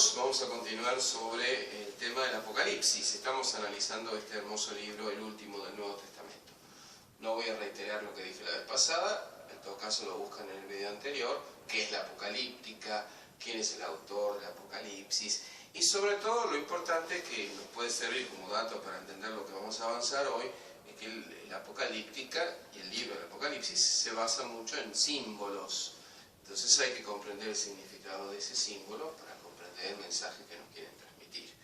hermanos, vamos a continuar sobre el tema del Apocalipsis. Estamos analizando este hermoso libro, el último del Nuevo Testamento. No voy a reiterar lo que dije la vez pasada, en todo caso lo buscan en el video anterior, qué es la apocalíptica, quién es el autor del Apocalipsis, y sobre todo lo importante que nos puede servir como dato para entender lo que vamos a avanzar hoy, es que la apocalíptica y el libro del Apocalipsis se basa mucho en símbolos. Entonces hay que comprender el significado de ese símbolo para comprender el mensaje que nos quieren transmitir.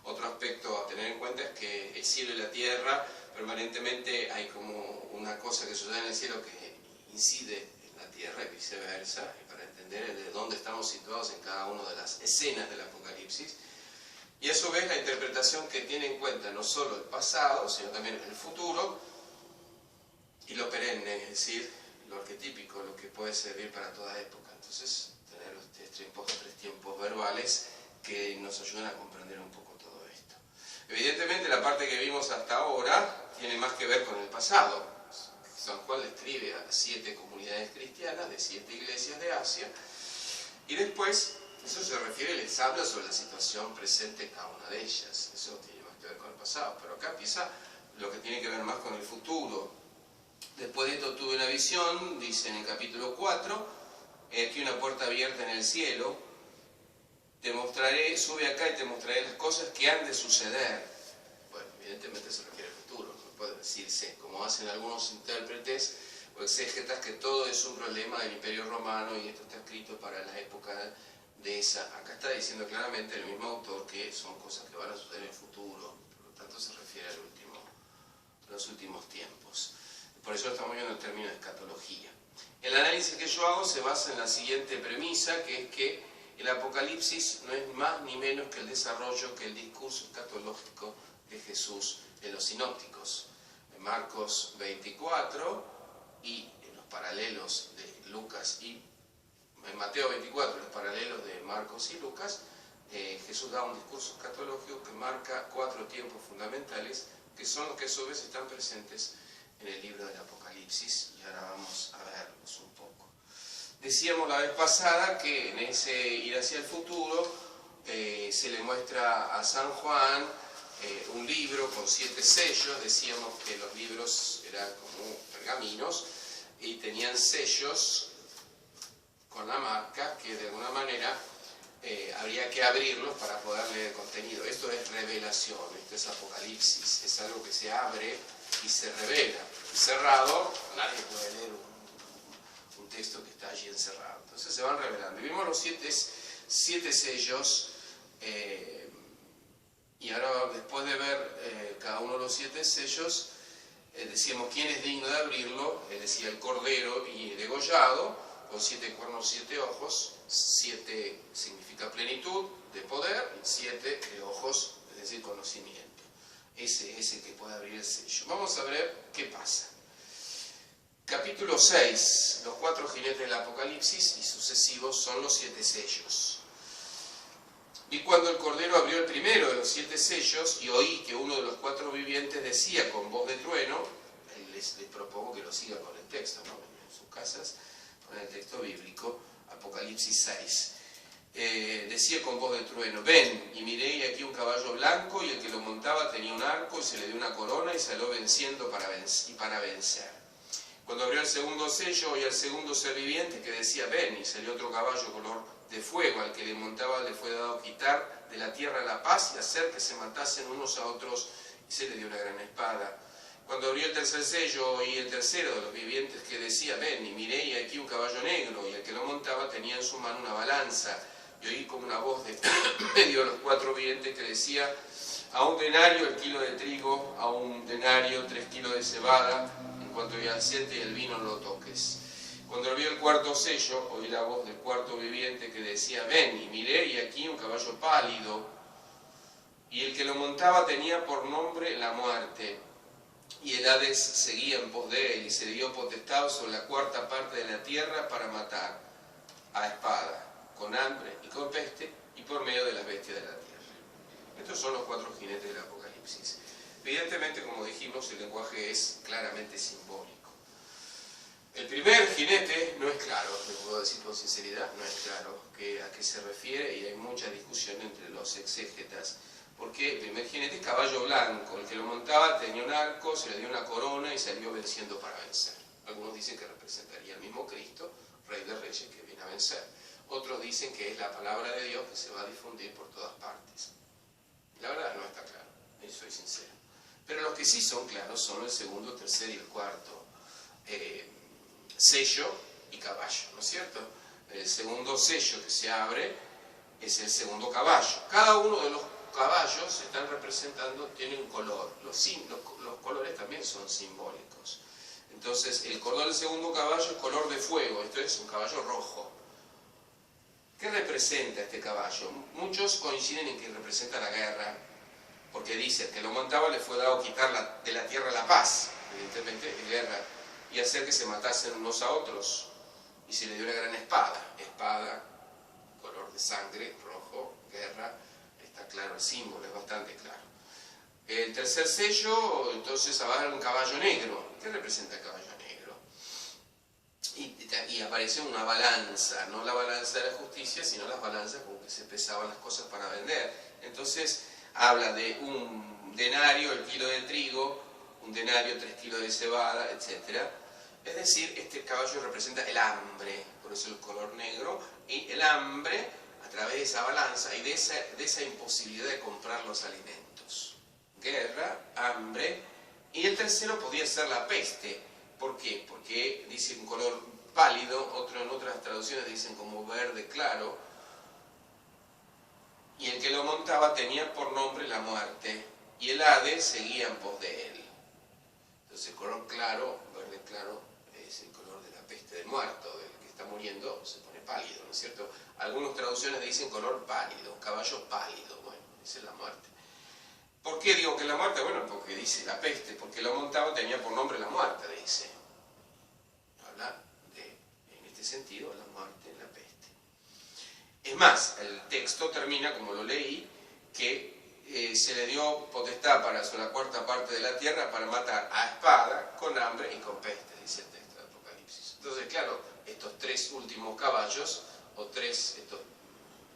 Otro aspecto a tener en cuenta es que el cielo y la tierra, permanentemente hay como una cosa que sucede en el cielo que incide en la tierra y viceversa, y para entender de dónde estamos situados en cada una de las escenas del Apocalipsis. Y a su vez la interpretación que tiene en cuenta no solo el pasado, sino también el futuro y lo perenne, es decir, lo arquetípico, lo que puede servir para toda época. Entonces, tener los tres tiempos verbales que nos ayudan a comprender un poco todo esto. Evidentemente, la parte que vimos hasta ahora tiene más que ver con el pasado. San Juan le escribe a 7 comunidades cristianas de 7 iglesias de Asia, y después, eso se refiere, les habla sobre la situación presente en cada una de ellas. Eso tiene más que ver con el pasado, pero acá empieza lo que tiene que ver más con el futuro. Después de esto tuve una visión, dice en el capítulo 4, he aquí una puerta abierta en el cielo, te mostraré, sube acá y te mostraré las cosas que han de suceder. Bueno, evidentemente se refiere al futuro, no puede decirse, como hacen algunos intérpretes o exégetas, que todo es un problema del Imperio Romano y esto está escrito para la época de esa. Acá está diciendo claramente el mismo autor que son cosas que van a suceder en el futuro, por lo tanto se refiere a los últimos tiempos. Por eso estamos viendo el término de escatología. El análisis que yo hago se basa en la siguiente premisa, que es que el Apocalipsis no es más ni menos que el desarrollo, que el discurso escatológico de Jesús en los sinópticos. En Marcos 24 y en los paralelos de Lucas y en Mateo 24, los paralelos de Marcos y Lucas, Jesús da un discurso escatológico que marca 4 tiempos fundamentales, que son los que a su vez están presentes en el libro del Apocalipsis, y ahora vamos a verlos un poco. Decíamos la vez pasada que en ese ir hacia el futuro se le muestra a San Juan un libro con 7 sellos. Decíamos que los libros eran como pergaminos y tenían sellos con la marca que de alguna manera habría que abrirlos para poder leer el contenido. Esto es revelación, esto es Apocalipsis, es algo que se abre y se revela. Cerrado, nadie puede leer un texto que está allí encerrado. Entonces se van revelando. Y vimos los 7 sellos, y ahora después de ver cada uno de los 7 sellos, decíamos quién es digno de abrirlo. Decía el Cordero y degollado, con 7 cuernos, 7 ojos. 7 significa plenitud de poder, y 7 de ojos, es decir, conocimiento. Ese es el que puede abrir el sello. Vamos a ver qué pasa. Capítulo 6, los 4 jinetes del Apocalipsis y sucesivos son los 7 sellos. Vi cuando el Cordero abrió el primero de los 7 sellos y oí que uno de los 4 vivientes decía con voz de trueno, les propongo que lo sigan con el texto, ¿no? En sus casas, con el texto bíblico, Apocalipsis 6. Decía con voz de trueno, ven, y miré y aquí un caballo blanco, y el que lo montaba tenía un arco, y se le dio una corona, y salió venciendo para vencer. Cuando abrió el segundo sello, oí al segundo ser viviente que decía, ven, y salió otro caballo color de fuego, al que le montaba le fue dado quitar de la tierra la paz y hacer que se matasen unos a otros, y se le dio una gran espada. Cuando abrió el tercer sello, oí el tercero de los vivientes que decía, ven, y miré y aquí un caballo negro, y el que lo montaba tenía en su mano una balanza, y oí como una voz de medio de los 4 vivientes que decía, a un denario el kilo de trigo, a un denario 3 kilos de cebada, en cuanto al aceite y el vino no lo toques. Cuando abrió el cuarto sello, oí la voz del 4 viviente que decía, ven, y miré y aquí un caballo pálido, y el que lo montaba tenía por nombre la muerte. Y el Hades seguía en pos de él, y se dio potestad sobre la 4ª parte de la tierra para matar a espada, con hambre y con peste, y por medio de las bestias de la tierra. Estos son los 4 jinetes del Apocalipsis. Evidentemente, como dijimos, el lenguaje es claramente simbólico. El primer jinete no es claro, te puedo decir con sinceridad, no es claro a qué se refiere, y hay mucha discusión entre los exégetas, porque el primer jinete es caballo blanco, el que lo montaba tenía un arco, se le dio una corona y salió venciendo para vencer. Algunos dicen que representaría al mismo Cristo, Rey de Reyes, que viene a vencer. Otros dicen que es la palabra de Dios que se va a difundir por todas partes. La verdad no está claro, soy sincero. Pero los que sí son claros son el segundo, tercer y el cuarto sello y caballo, ¿no es cierto? El segundo sello que se abre es el segundo caballo. Cada uno de los caballos están representando, tiene un color. Los colores también son simbólicos. Entonces, el color del segundo caballo es color de fuego, esto es un caballo rojo. ¿Qué representa este caballo? Muchos coinciden en que representa la guerra, porque dice que lo montaba le fue dado quitar de la tierra la paz, evidentemente es guerra, y hacer que se matasen unos a otros, y se le dio una gran espada, color de sangre, rojo, guerra, está claro el símbolo, es bastante claro. El tercer sello, entonces, abajo un caballo negro. ¿Qué representa el caballo negro? Y aparece una balanza, no la balanza de la justicia, sino las balanzas con que se pesaban las cosas para vender. Entonces, habla de un denario, el kilo de trigo, un denario, 3 kilos de cebada, etc. Es decir, este caballo representa el hambre, por eso el color negro, y el hambre a través de esa balanza y de esa imposibilidad de comprar los alimentos. Guerra, hambre, y el tercero podría ser la peste. ¿Por qué? Porque dice un color pálido, en otras traducciones dicen como verde claro, y el que lo montaba tenía por nombre la muerte, y el Hades seguía en pos de él. Entonces el color claro, verde claro, es el color de la peste del muerto, del que está muriendo, se pone pálido, ¿no es cierto? Algunas traducciones dicen color pálido, caballo pálido, bueno, esa es la muerte. ¿Por qué digo que la muerte? Bueno, porque dice la peste, porque lo montaba tenía por nombre la muerte, dice. Habla de, en este sentido, la muerte, la peste. Es más, el texto termina, como lo leí, que se le dio potestad para la cuarta parte de la tierra para matar a espada, con hambre y con peste, dice el texto de Apocalipsis. Entonces, claro, estos tres últimos caballos, estos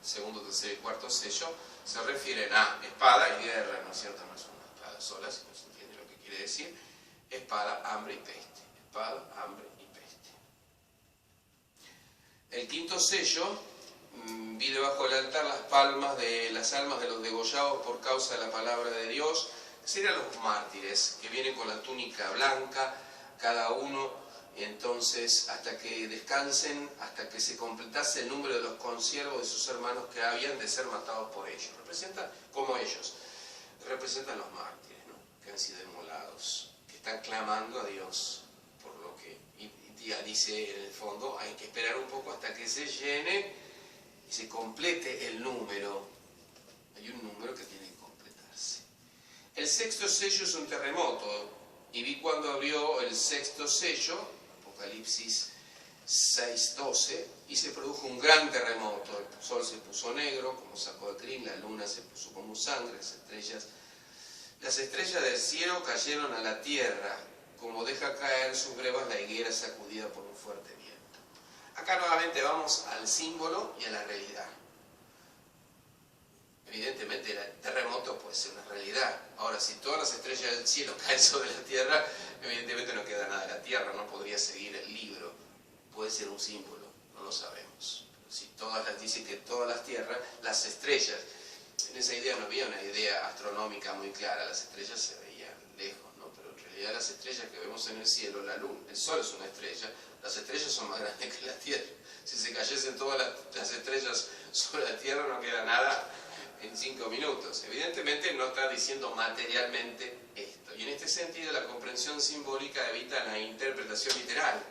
segundo, tercer y cuarto sello, se refieren a espada y guerra, ¿no es cierto? No es una espada sola, si no se entiende lo que quiere decir. Espada, hambre y peste. Espada, hambre y peste. El quinto sello, vi debajo del altar las almas de los degollados por causa de la palabra de Dios. Serían los mártires, que vienen con la túnica blanca, cada uno. Entonces, hasta que descansen, hasta que se completase el número de los consiervos de sus hermanos que habían de ser matados por ellos. Representan, como ellos, representan los mártires, ¿no? Que han sido inmolados, que están clamando a Dios por lo que, y dice en el fondo, hay que esperar un poco hasta que se llene y se complete el número. Hay un número que tiene que completarse. El sexto sello es un terremoto, y vi cuando abrió el sexto sello, Apocalipsis 6:12, y se produjo un gran terremoto. El sol se puso negro como saco de crin, la luna se puso como sangre, las estrellas del cielo cayeron a la tierra, como deja caer sus brevas la higuera sacudida por un fuerte viento. Acá nuevamente vamos al símbolo y a la realidad. Evidentemente el terremoto puede ser una realidad. Ahora, si todas las estrellas del cielo caen sobre la tierra, evidentemente no queda nada de la tierra, no podría seguir el libro. Puede ser un símbolo, no lo sabemos. Pero si dicen que todas las tierras, las estrellas, en esa idea no había una idea astronómica muy clara, las estrellas se veían lejos, ¿no? Pero en realidad las estrellas que vemos en el cielo, la luna, el sol es una estrella, las estrellas son más grandes que la tierra. Si se cayesen todas las estrellas sobre la tierra, no queda nada en 5 minutos. Evidentemente no está diciendo materialmente esto. Y en este sentido la comprensión simbólica evita la interpretación literal.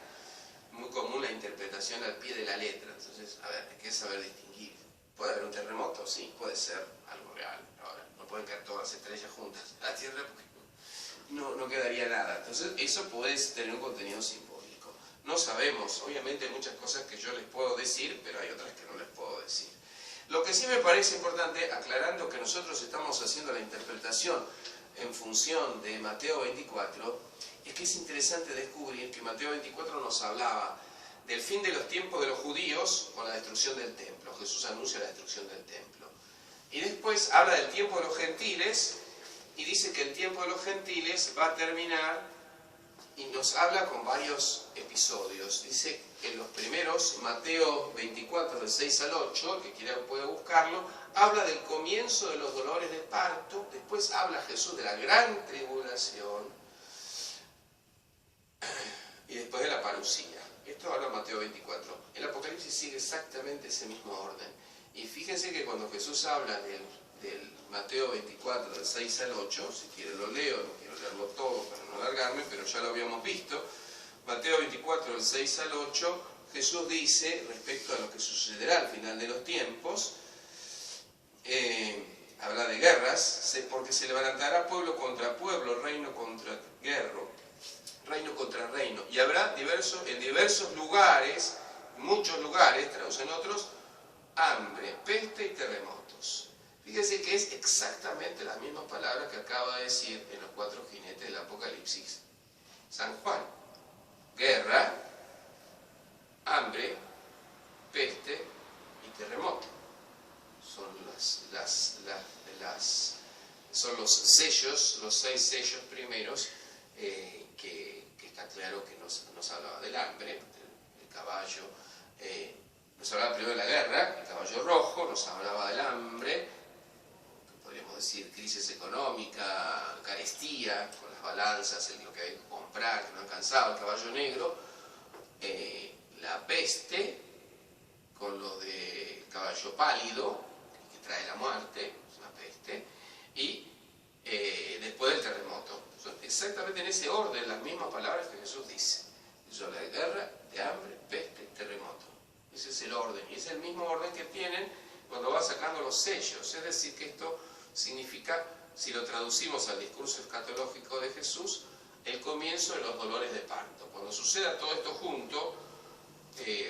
Muy común la interpretación al pie de la letra. Entonces, a ver, hay que saber distinguir. ¿Puede haber un terremoto? Sí, puede ser algo real. Ahora, no pueden caer todas las estrellas juntas a la Tierra porque no quedaría nada. Entonces, eso puede tener un contenido simbólico. No sabemos, obviamente hay muchas cosas que yo les puedo decir, pero hay otras que no les puedo decir. Lo que sí me parece importante, aclarando que nosotros estamos haciendo la interpretación en función de Mateo 24, es que es interesante descubrir que Mateo 24 nos hablaba del fin de los tiempos de los judíos con la destrucción del templo. Jesús anuncia la destrucción del templo. Y después habla del tiempo de los gentiles y dice que el tiempo de los gentiles va a terminar y nos habla con varios episodios. Dice en los primeros, Mateo 24, del 6 al 8, el que quiera puede buscarlo, habla del comienzo de los dolores de parto, después habla Jesús de la gran tribulación y después de la parucía. Esto habla Mateo 24. El Apocalipsis sigue exactamente ese mismo orden. Y fíjense que cuando Jesús habla del Mateo 24, del 6 al 8, si quieren lo leo, no quiero leerlo todo para no alargarme, pero ya lo habíamos visto. Mateo 24, del 6 al 8, Jesús dice, respecto a lo que sucederá al final de los tiempos, habla de guerras, porque se levantará pueblo contra pueblo, reino contra reino, y habrá en diversos lugares, muchos lugares, traducen otros, hambre, peste y terremotos. Fíjese que es exactamente las mismas palabras que acaba de decir en los 4 jinetes del Apocalipsis San Juan. Guerra, hambre, peste y terremoto. Son los sellos, los 6 sellos primeros, que está claro que nos hablaba del hambre, el caballo, nos hablaba primero de la guerra, el caballo rojo, nos hablaba del hambre, podríamos decir crisis económica, carestía, con las balanzas, lo que hay que comprar, que no alcanzaba, el caballo negro, la peste, con lo de caballo pálido, que trae la muerte, es una peste, y después del terremoto. Son exactamente en ese orden las mismas palabras que Jesús dice. Eso habla de guerra, de hambre, peste, terremoto. Ese es el orden, y es el mismo orden que tienen cuando va sacando los sellos. Es decir, que esto significa, si lo traducimos al discurso escatológico de Jesús, el comienzo de los dolores de parto. Cuando suceda todo esto junto,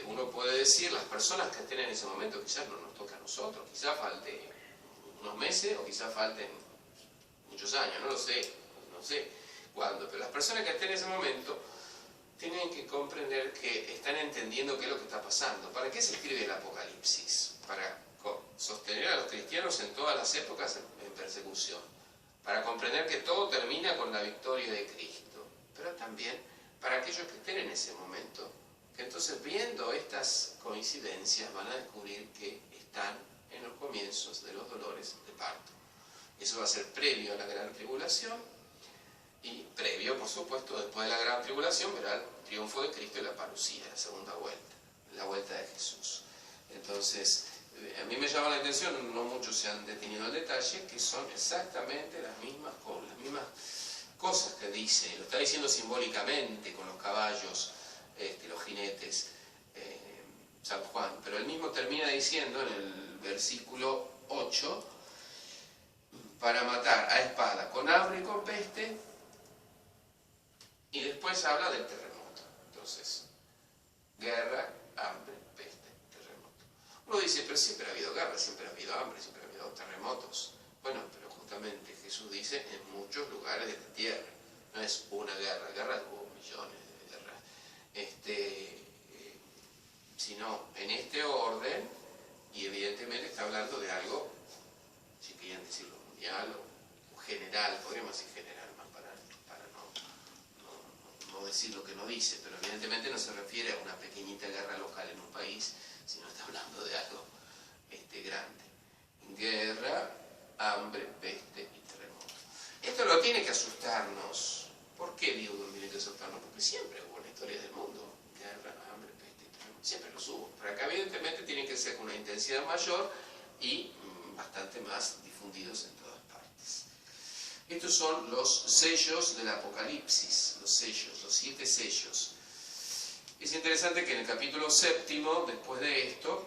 uno puede decir, las personas que estén en ese momento, quizás no nos toca a nosotros, quizás falte unos meses o quizás falten muchos años, no sé cuándo, pero las personas que estén en ese momento tienen que comprender que están entendiendo qué es lo que está pasando. ¿Para qué se escribe el Apocalipsis? Para sostener a los cristianos en todas las épocas en persecución, para comprender que todo termina con la victoria de Cristo, pero también para aquellos que estén en ese momento, que entonces viendo estas coincidencias van a descubrir que están en los comienzos de los dolores de parto. Eso va a ser previo a la gran tribulación, y previo, por supuesto, después de la gran tribulación, verá el triunfo de Cristo y la parucía, la segunda vuelta, la vuelta de Jesús. Entonces, a mí me llama la atención, no muchos se han detenido en detalle, que son exactamente las mismas cosas que dice. Lo está diciendo simbólicamente con los caballos, los jinetes, San Juan. Pero él mismo termina diciendo en el versículo 8, para matar a espada con hambre y con peste, y después habla del terremoto. Entonces, guerra, hambre, peste, terremoto. Uno dice, pero siempre ha habido guerra, siempre ha habido hambre, siempre ha habido terremotos. Bueno, pero justamente Jesús dice en muchos lugares de la tierra. No es una guerra, hubo millones de guerras. Sino en este orden, y evidentemente está hablando de algo, si quieren decirlo mundial o general, podríamos decir general, más para no decir lo que no dice, pero evidentemente no se refiere a una pequeñita guerra local en un país, sino está hablando de algo grande. Guerra, hambre, peste y terremoto. Esto no tiene que asustarnos. ¿Por qué digo que no tiene que asustarnos? Porque siempre hubo en la historia del mundo guerra, hambre, peste y terremoto. Siempre los hubo. Pero acá evidentemente tienen que ser con una intensidad mayor y bastante más difundidos en todas partes. Estos son los sellos del Apocalipsis, los 7 sellos. Es interesante que en el capítulo 7, después de esto,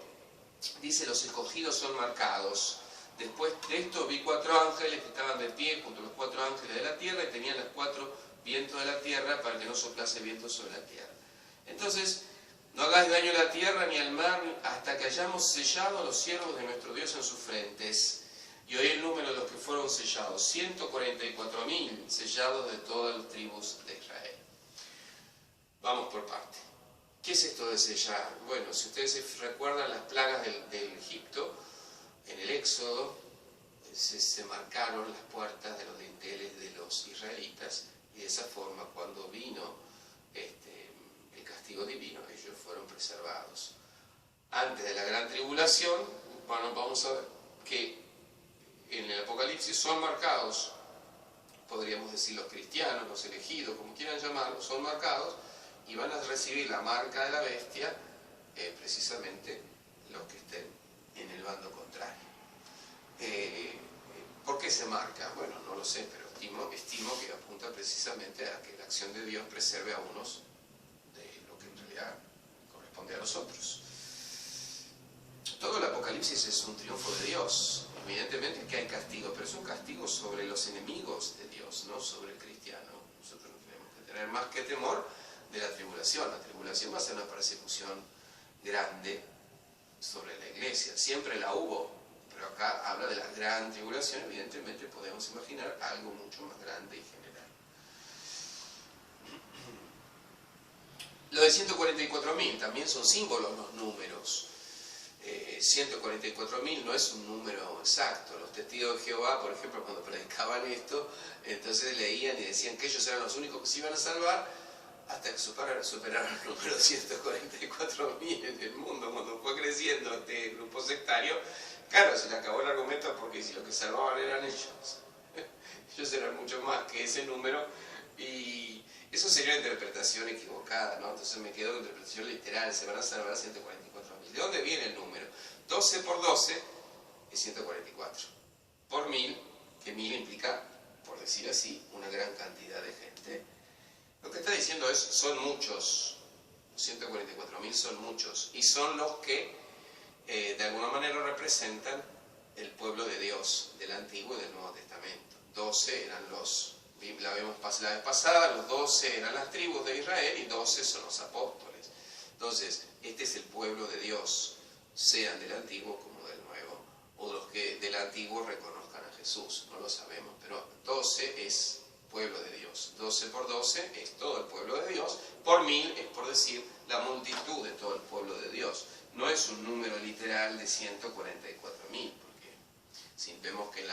dice: los escogidos son marcados. Después de esto vi 4 ángeles que estaban de pie junto a los 4 ángeles de la tierra y tenían los 4 vientos de la tierra para que no soplase viento sobre la tierra. Entonces, no hagáis daño a la tierra ni al mar hasta que hayamos sellado a los siervos de nuestro Dios en sus frentes. Y hoy el número de los que fueron sellados, 144.000 sellados de todas las tribus de Israel. Vamos por parte. ¿Qué es esto de sellar? Bueno, si ustedes se recuerdan las plagas del Egipto, en el Éxodo, se marcaron las puertas de los dinteles de los israelitas, y de esa forma, cuando vino el castigo divino, ellos fueron preservados. Antes de la gran tribulación, bueno, vamos a ver que en el Apocalipsis son marcados, podríamos decir los cristianos, los elegidos, como quieran llamarlos, son marcados y van a recibir la marca de la bestia, precisamente los que estén en el bando contrario. ¿Por qué se marca? Bueno, no lo sé, pero estimo que apunta precisamente a que la acción de Dios preserve a unos de lo que en realidad corresponde a los otros. Todo el Apocalipsis es un triunfo de Dios. Evidentemente que hay castigo, pero es un castigo sobre los enemigos de Dios, no sobre el cristiano. Nosotros no tenemos que tener más que temor de la tribulación. La tribulación va a ser una persecución grande sobre la iglesia. Siempre la hubo, pero acá habla de la gran tribulación. Evidentemente podemos imaginar algo mucho más grande y general. Lo de 144.000 también son símbolos los números. 144.000 no es un número exacto. Los testigos de Jehová, por ejemplo, cuando predicaban esto, entonces leían y decían que ellos eran los únicos que se iban a salvar, hasta que superaron el número 144.000 en el mundo. Cuando fue creciendo este grupo sectario, claro, se le acabó el argumento, porque si los que salvaban eran ellos eran mucho más que ese número, y eso sería una interpretación equivocada, ¿no? Entonces me quedo con interpretación literal, se van a salvar 144.000. ¿De dónde viene el número? 12 por 12 es 144. Por 1000, que 1000 implica, por decir así, una gran cantidad de gente. Lo que está diciendo es, son muchos, 144.000 son muchos, y son los que de alguna manera representan el pueblo de Dios, del Antiguo y del Nuevo Testamento. 12 eran la vimos la vez pasada, los 12 eran las tribus de Israel y 12 son los apóstoles. Entonces, este es el pueblo de Dios, sean del Antiguo como del Nuevo, o los que del Antiguo reconozcan a Jesús, no lo sabemos, pero 12 es pueblo de Dios. 12 por 12 es todo el pueblo de Dios. Por 1000 es, por decir, la multitud de todo el pueblo de Dios. No es un número literal de 144.000, porque si vemos que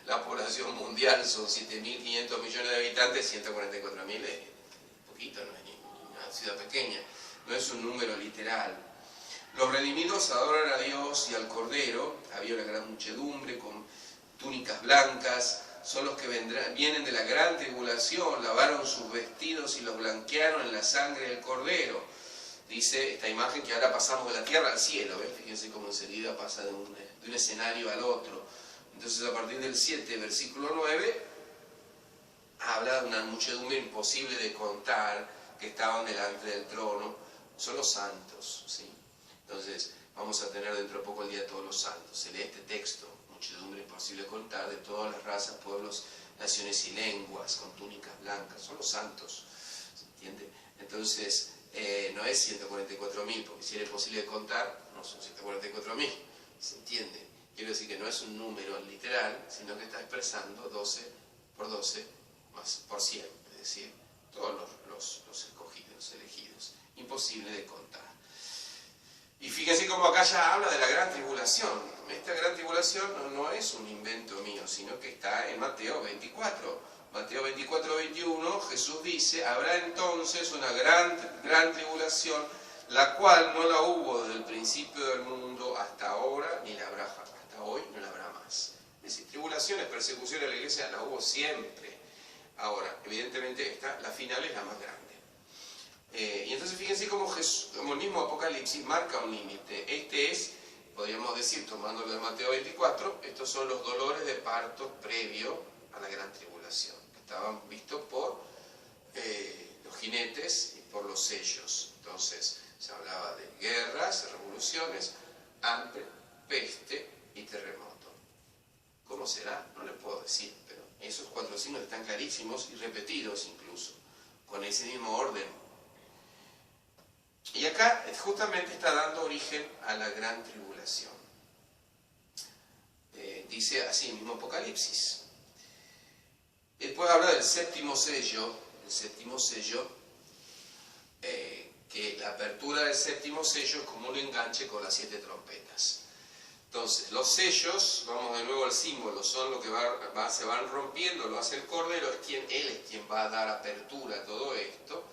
la población mundial son 7.500 millones de habitantes, 144.000 es poquito, no es ni una ciudad pequeña. No es un número literal. Los redimidos adoran a Dios y al Cordero. Había una gran muchedumbre con túnicas blancas. Son los que vienen de la gran tribulación, lavaron sus vestidos y los blanquearon en la sangre del Cordero. Dice esta imagen que ahora pasamos de la tierra al cielo, ¿ven? Fíjense cómo enseguida pasa de un escenario al otro. Entonces a partir del 7, versículo 9, habla de una muchedumbre imposible de contar, que estaban delante del trono. Son los santos, ¿sí? Entonces vamos a tener dentro de poco el día de todos los santos. Se lee este texto, muchedumbre imposible de contar, de todas las razas, pueblos, naciones y lenguas, con túnicas blancas. Son los santos, ¿se entiende? Entonces no es 144.000, porque si era imposible de contar, no son 144.000, ¿se entiende? Quiero decir que no es un número literal, sino que está expresando 12 por 12 más por 100, es decir, todos los escogidos, los elegidos. Imposible de contar. Y fíjense cómo acá ya habla de la gran tribulación. Esta gran tribulación no es un invento mío, sino que está en Mateo 24. Mateo 24, 21, Jesús dice, habrá entonces una gran tribulación, la cual no la hubo desde el principio del mundo hasta ahora, ni la habrá hasta hoy, no la habrá más. Es decir, tribulaciones, persecuciones de la iglesia la hubo siempre. Ahora, evidentemente la final es la más grande. Y entonces fíjense cómo el mismo Apocalipsis marca un límite. Este es, podríamos decir, tomándolo de Mateo 24, estos son los dolores de parto previo a la gran tribulación, que estaban vistos por los jinetes y por los sellos. Entonces se hablaba de guerras, revoluciones, hambre, peste y terremoto. ¿Cómo será? No le puedo decir, pero esos 4 signos están clarísimos y repetidos incluso, con ese mismo orden. Y acá justamente está dando origen a la gran tribulación. dice así mismo Apocalipsis. Después habla del séptimo sello, que la apertura del séptimo sello es como un enganche con las 7 trompetas. Entonces, los sellos, vamos de nuevo al símbolo, son lo que se van rompiendo, lo hace el Cordero, él es quien va a dar apertura a todo esto.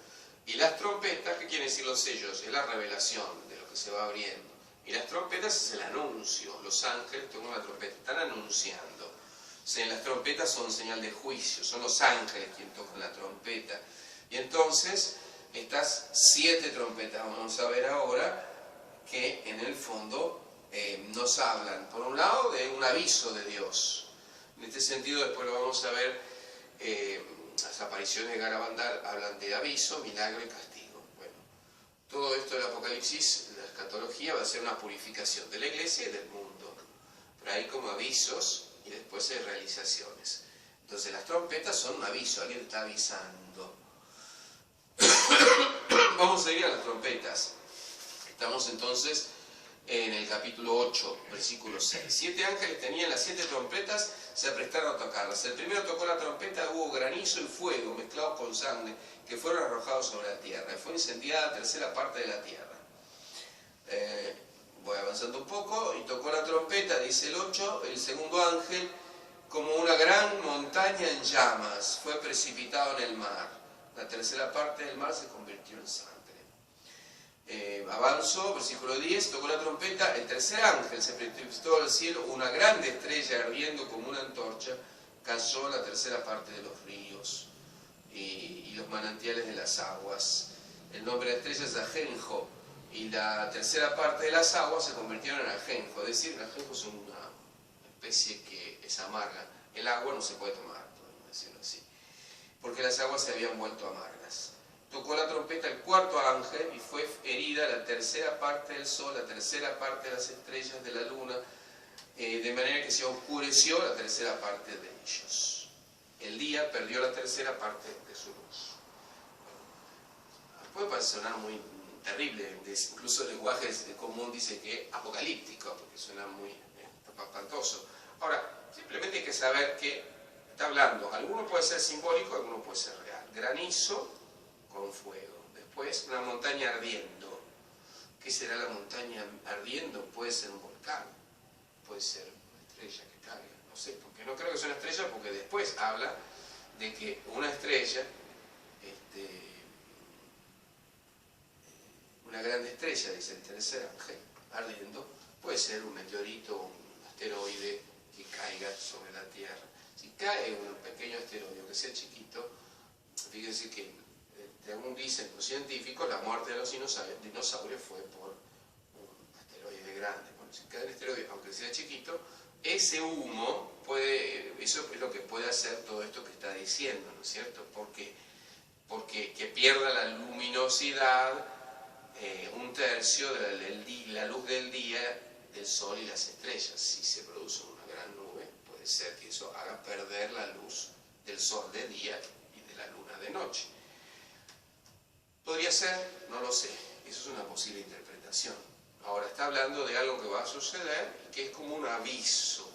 Y las trompetas, ¿qué quieren decir los sellos? Es la revelación de lo que se va abriendo. Y las trompetas es el anuncio. Los ángeles tocan la trompeta, están anunciando. O sea, las trompetas son señal de juicio, son los ángeles quienes tocan la trompeta. Y entonces, estas 7 trompetas, vamos a ver ahora, que en el fondo nos hablan, por un lado, de un aviso de Dios. En este sentido, después lo vamos a ver, las apariciones de Garabandal hablan de aviso, milagro y castigo. Bueno, todo esto del Apocalipsis, la escatología, va a ser una purificación de la iglesia y del mundo. Pero hay como avisos y después hay realizaciones. Entonces las trompetas son un aviso, alguien está avisando. Vamos a ir a las trompetas. Estamos entonces en el capítulo 8, versículo 6. 7 ángeles tenían las 7 trompetas, se aprestaron a tocarlas. El primero tocó la trompeta, hubo granizo y fuego mezclados con sangre que fueron arrojados sobre la tierra. Fue incendiada la tercera parte de la tierra. Voy avanzando un poco, y tocó la trompeta, dice el 8, el segundo ángel, como una gran montaña en llamas, fue precipitado en el mar. La tercera parte del mar se convirtió en sangre. Avanzo, versículo 10, tocó la trompeta, el tercer ángel se precipitó al cielo, una grande estrella ardiendo como una antorcha, cayó la tercera parte de los ríos y los manantiales de las aguas. El nombre de la estrella es Ajenjo, y la tercera parte de las aguas se convirtieron en ajenjo, es decir, el ajenjo es una especie que es amarga. El agua no se puede tomar, podemos decirlo así, porque las aguas se habían vuelto amargas. Tocó la trompeta el cuarto ángel y fue herida la tercera parte del sol, la tercera parte de las estrellas de la luna, de manera que se oscureció la tercera parte de ellos. El día perdió la tercera parte de su luz. Puede sonar muy terrible, incluso el lenguaje común dice que apocalíptico, porque suena muy espantoso. Ahora, simplemente hay que saber que está hablando, alguno puede ser simbólico, alguno puede ser real. Granizo con fuego, después una montaña ardiendo. ¿Qué será la montaña ardiendo? Puede ser un volcán, puede ser una estrella que caiga, no sé, porque no creo que sea una estrella, porque después habla de que una estrella, una grande estrella, dice el tercer ángel, ardiendo, puede ser un meteorito o un asteroide que caiga sobre la Tierra. Si cae un pequeño asteroide, aunque sea chiquito, fíjense que, según dicen los científicos, la muerte de los dinosaurios fue por un asteroide grande. Bueno, si cae un asteroide, aunque sea chiquito, ese humo eso es lo que puede hacer todo esto que está diciendo, ¿no es cierto? Porque que pierda la luminosidad, un tercio de la luz del día, del sol y las estrellas. Si se produce una gran nube, puede ser que eso haga perder la luz del sol de día y de la luna de noche. ¿Podría ser? No lo sé. Eso es una posible interpretación. Ahora está hablando de algo que va a suceder y que es como un aviso.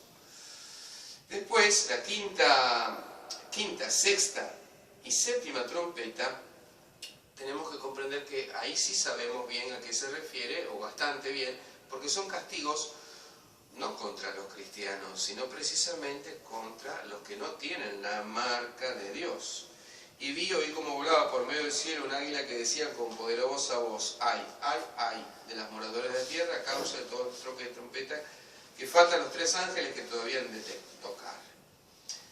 Después, la quinta, sexta y séptima trompeta, tenemos que comprender que ahí sí sabemos bien a qué se refiere, o bastante bien, porque son castigos no contra los cristianos, sino precisamente contra los que no tienen la marca de Dios. Y oí como volaba por medio del cielo un águila que decía con poderosa voz: ay, ay, ay, de las moradores de la tierra, a causa de todo el troque de trompeta, que faltan los 3 ángeles que todavía han de tocar.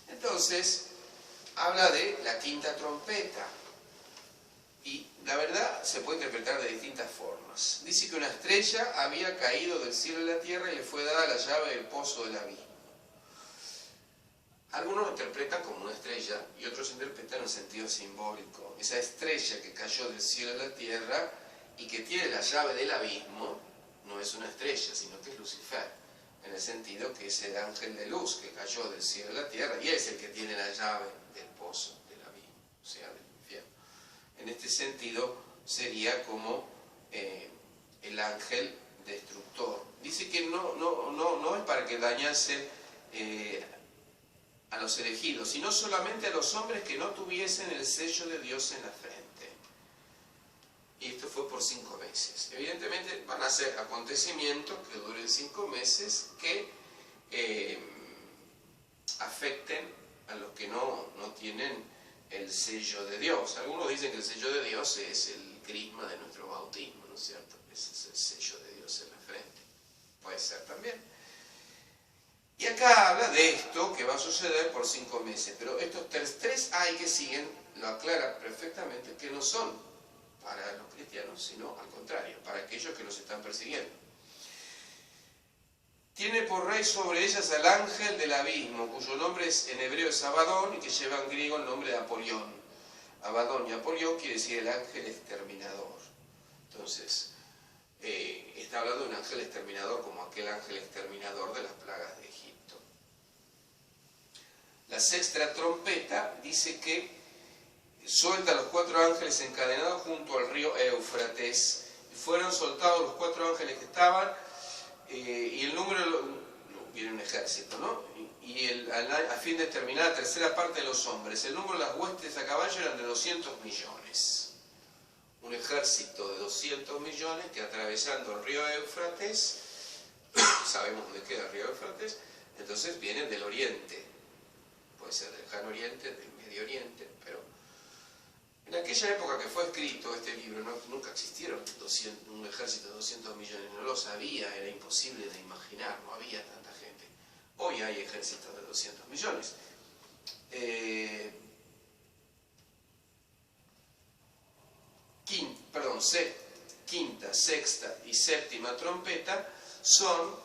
Entonces, habla de la quinta trompeta. Y la verdad se puede interpretar de distintas formas. Dice que una estrella había caído del cielo a la tierra y le fue dada la llave del pozo del abismo. Algunos lo interpretan como una estrella y otros interpretan en sentido simbólico. Esa estrella que cayó del cielo a la tierra y que tiene la llave del abismo no es una estrella, sino que es Lucifer, en el sentido que es el ángel de luz que cayó del cielo a la tierra y es el que tiene la llave del pozo del abismo, o sea, del infierno. En este sentido sería como el ángel destructor. Dice que no es para que dañase a los elegidos, sino solamente a los hombres que no tuviesen el sello de Dios en la frente. Y esto fue por 5 meses. Evidentemente van a ser acontecimientos que duren 5 meses que afecten a los que no tienen el sello de Dios. Algunos dicen que el sello de Dios es el crisma de nuestro bautismo, ¿no es cierto? Ese es el sello de Dios en la frente. Puede ser también. Y acá habla de esto que va a suceder por 5 meses, pero estos tres hay que siguen, lo aclara perfectamente, que no son para los cristianos, sino al contrario, para aquellos que los están persiguiendo. Tiene por rey sobre ellas al ángel del abismo, cuyo nombre en hebreo es Abadón y que lleva en griego el nombre de Apolión. Abadón y Apolión quiere decir el ángel exterminador. Entonces, está hablando de un ángel exterminador como aquel ángel exterminador de las plagas de Egipto. La sexta trompeta dice que suelta a los 4 ángeles encadenados junto al río Éufrates. Fueron soltados los 4 ángeles que estaban, y el número, viene un ejército, ¿no? A fin de terminar la tercera parte de los hombres. El número de las huestes a caballo eran de 200 millones. Un ejército de 200 millones que atravesando el río Éufrates, sabemos dónde queda el río Éufrates, entonces vienen del oriente. Puede ser del lejano oriente, del Medio Oriente, pero en aquella época que fue escrito este libro nunca existieron un ejército de 200 millones, no lo sabía, era imposible de imaginar, no había tanta gente. Hoy hay ejércitos de 200 millones. Quinta, sexta y séptima trompeta son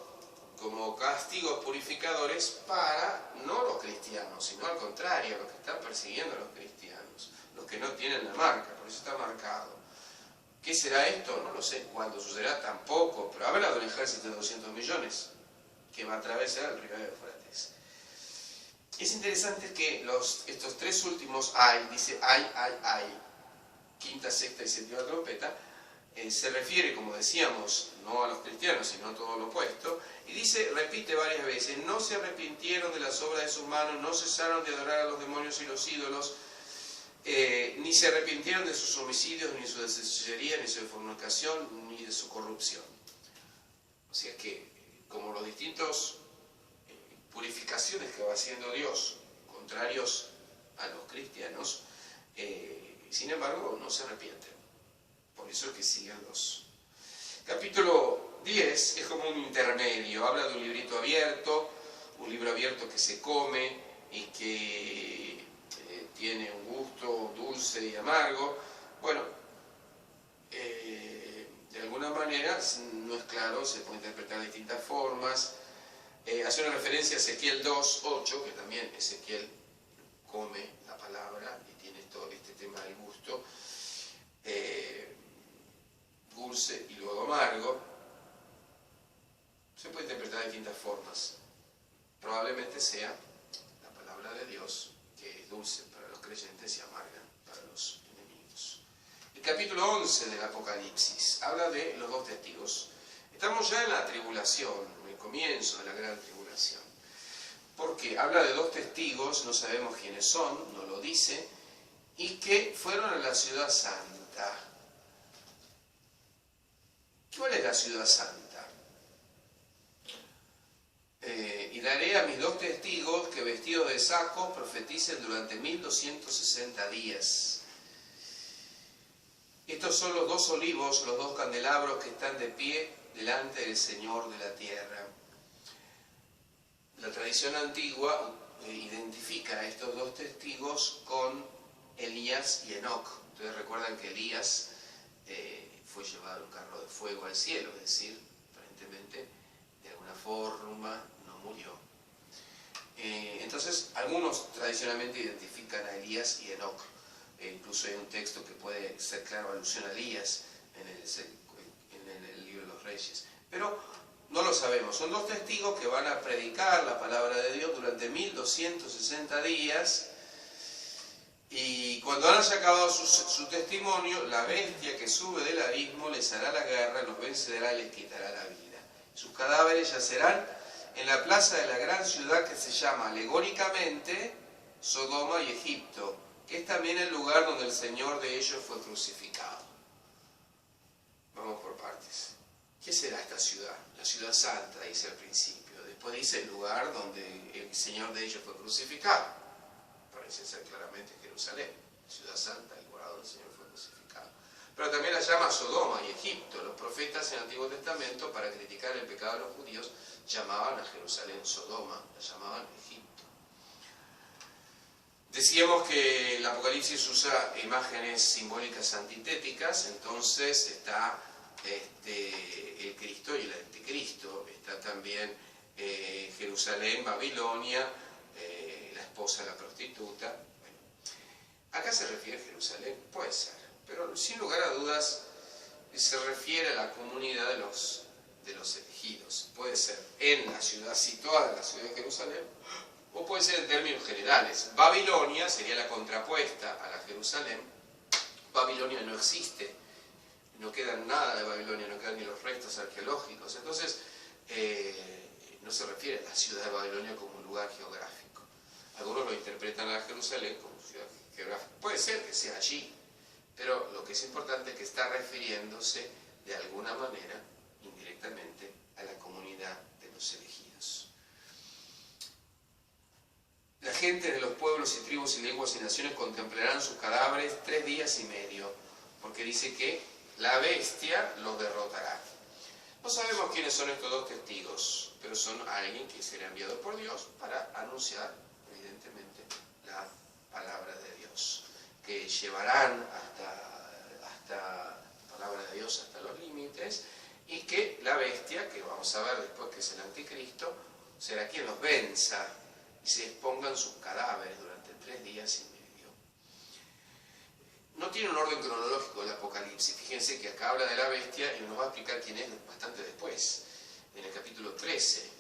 como castigos purificadores para no los cristianos, sino al contrario, los que están persiguiendo a los cristianos, los que no tienen la marca, por eso está marcado. ¿Qué será esto? No lo sé. ¿Cuándo sucederá? Tampoco, pero habla de un ejército de 200 millones que va a atravesar el río Éufrates. Es interesante que estos 3 últimos dice ay, quinta, sexta y séptima trompeta, se refiere, como decíamos, no a los cristianos, sino a todo lo opuesto, y repite varias veces: no se arrepintieron de las obras de sus manos, no cesaron de adorar a los demonios y los ídolos, ni se arrepintieron de sus homicidios, ni de su deshechicería, ni de su fornicación, ni de su corrupción. O sea que, como los distintos purificaciones que va haciendo Dios, contrarios a los cristianos, sin embargo, no se arrepienten. Por eso es que siguen los... Capítulo 10 es como un intermedio, habla de un librito abierto, un libro abierto que se come y que tiene un gusto dulce y amargo. Bueno, de alguna manera no es claro, se puede interpretar de distintas formas. Hace una referencia a Ezequiel 2:8, que también Ezequiel come la palabra y tiene todo este tema del gusto, dulce y luego amargo. Se puede interpretar de distintas formas. Probablemente sea la palabra de Dios, que es dulce para los creyentes y amarga para los enemigos. El capítulo 11 del Apocalipsis habla de los 2 testigos. Estamos ya en la tribulación, en el comienzo de la gran tribulación. Porque habla de 2 testigos, no sabemos quiénes son, no lo dice, y que fueron a la ciudad santa. ¿Cuál es la ciudad santa? Y daré a mis 2 testigos que vestidos de saco profeticen durante 1260 días. Estos son los 2 olivos, los 2 candelabros que están de pie delante del Señor de la tierra. La tradición antigua identifica a estos 2 testigos con Elías y Enoc. Ustedes recuerdan que Elías fue llevado en un carro de fuego al cielo, es decir, aparentemente de alguna forma no murió. Entonces, algunos tradicionalmente identifican a Elías y Enoc. Incluso hay un texto que puede ser claro alusión a Elías en el libro de los Reyes. Pero no lo sabemos. Son 2 testigos que van a predicar la palabra de Dios durante 1260 días. Y cuando haya acabado su testimonio, la bestia que sube del abismo les hará la guerra, los vencerá y les quitará la vida. Sus cadáveres yacerán en la plaza de la gran ciudad que se llama alegóricamente Sodoma y Egipto, que es también el lugar donde el Señor de ellos fue crucificado. Vamos por partes. ¿Qué será esta ciudad? La ciudad santa, dice al principio. Después dice el lugar donde el Señor de ellos fue crucificado. Parece ser claramente Jerusalén, ciudad santa, el lugar donde el Señor fue crucificado. Pero también la llama Sodoma y Egipto. Los profetas en el Antiguo Testamento, para criticar el pecado de los judíos, llamaban a Jerusalén Sodoma, la llamaban Egipto. Decíamos que el Apocalipsis usa imágenes simbólicas antitéticas, entonces está el Cristo y el Anticristo, está también Jerusalén, Babilonia, la esposa de la prostituta. Bueno, acá se refiere a Jerusalén, puede ser, pero sin lugar a dudas se refiere a la comunidad de los elegidos. Puede ser en la ciudad situada, en la ciudad de Jerusalén, o puede ser en términos generales. Babilonia sería la contrapuesta a la Jerusalén. Babilonia no existe, no queda nada de Babilonia, no quedan ni los restos arqueológicos. Entonces, no se refiere a la ciudad de Babilonia como un lugar geográfico. Algunos lo interpretan a Jerusalén como ciudad geográfica. Puede ser que sea allí, pero lo que es importante es que está refiriéndose de alguna manera, indirectamente, a la comunidad de los elegidos. La gente de los pueblos y tribus y lenguas y naciones contemplarán sus cadáveres 3 días y medio, porque dice que la bestia los derrotará. No sabemos quiénes son estos dos testigos, pero son alguien que será enviado por Dios para anunciar, evidentemente, la palabra de Dios, que llevarán hasta la palabra de Dios hasta los límites, y que la bestia, que vamos a ver después que es el anticristo, será quien los venza y se expongan sus cadáveres durante 3 días y medio. No tiene un orden cronológico el Apocalipsis. Fíjense que acá habla de la bestia y nos va a explicar quién es bastante después, en el capítulo 13.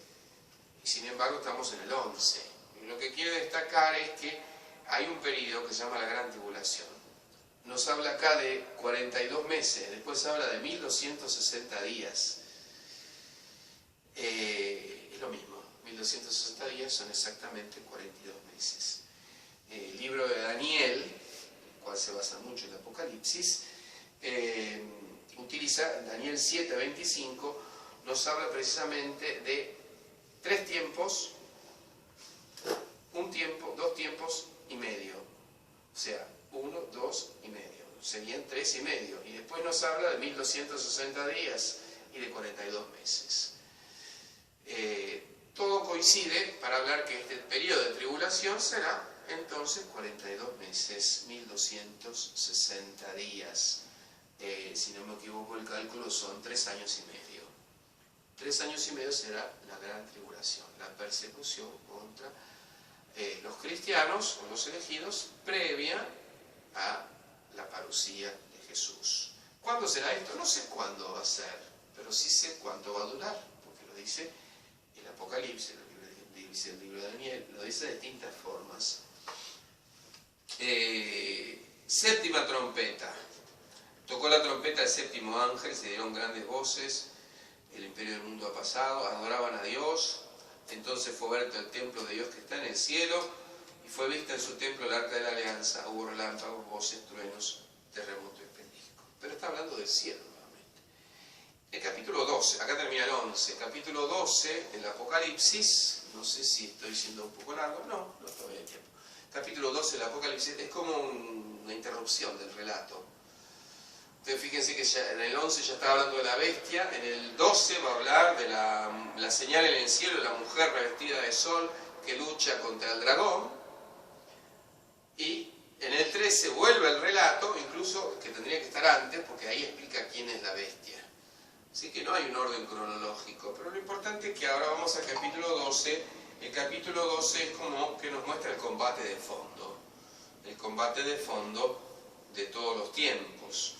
Y sin embargo estamos en el 11. Y lo que quiero destacar es que hay un periodo que se llama la Gran Tribulación. Nos habla acá de 42 meses, después habla de 1260 días. Es lo mismo, 1260 días son exactamente 42 meses. El libro de Daniel, el cual se basa mucho en el Apocalipsis, utiliza Daniel 7:25, nos habla precisamente de 3 tiempos, 1 tiempo, 2 tiempos y medio. O sea, 1, 2 y medio. Serían 3 y medio. Y después nos habla de 1260 días y de 42 meses. Todo coincide para hablar que este periodo de tribulación será entonces 42 meses, 1260 días. Si no me equivoco el cálculo son 3 años y medio. 3 años y medio será la gran tribulación, la persecución contra los cristianos o los elegidos previa a la parucía de Jesús. ¿Cuándo será esto? No sé cuándo va a ser, pero sí sé cuánto va a durar, porque lo dice el Apocalipsis, lo dice el libro de Daniel, lo dice de distintas formas. Séptima trompeta. Tocó la trompeta el séptimo ángel, se dieron grandes voces, el imperio del mundo ha pasado, adoraban a Dios. Entonces fue abierto el templo de Dios que está en el cielo, y fue vista en su templo el arca de la alianza. Hubo relámpagos, voces, truenos, terremoto y pellizco. Pero está hablando del cielo nuevamente. El capítulo 12, acá termina el 11. Capítulo 12 del Apocalipsis, no sé si estoy siendo un poco largo, no todavía hay tiempo. Capítulo 12 del Apocalipsis es como una interrupción del relato. Entonces fíjense que ya en el 11 ya está hablando de la bestia, en el 12 va a hablar de la señal en el cielo, la mujer revestida de sol que lucha contra el dragón, y en el 13 vuelve el relato, incluso que tendría que estar antes, porque ahí explica quién es la bestia. Así que no hay un orden cronológico, pero lo importante es que ahora vamos al capítulo 12, el capítulo 12 es como que nos muestra el combate de fondo de todos los tiempos.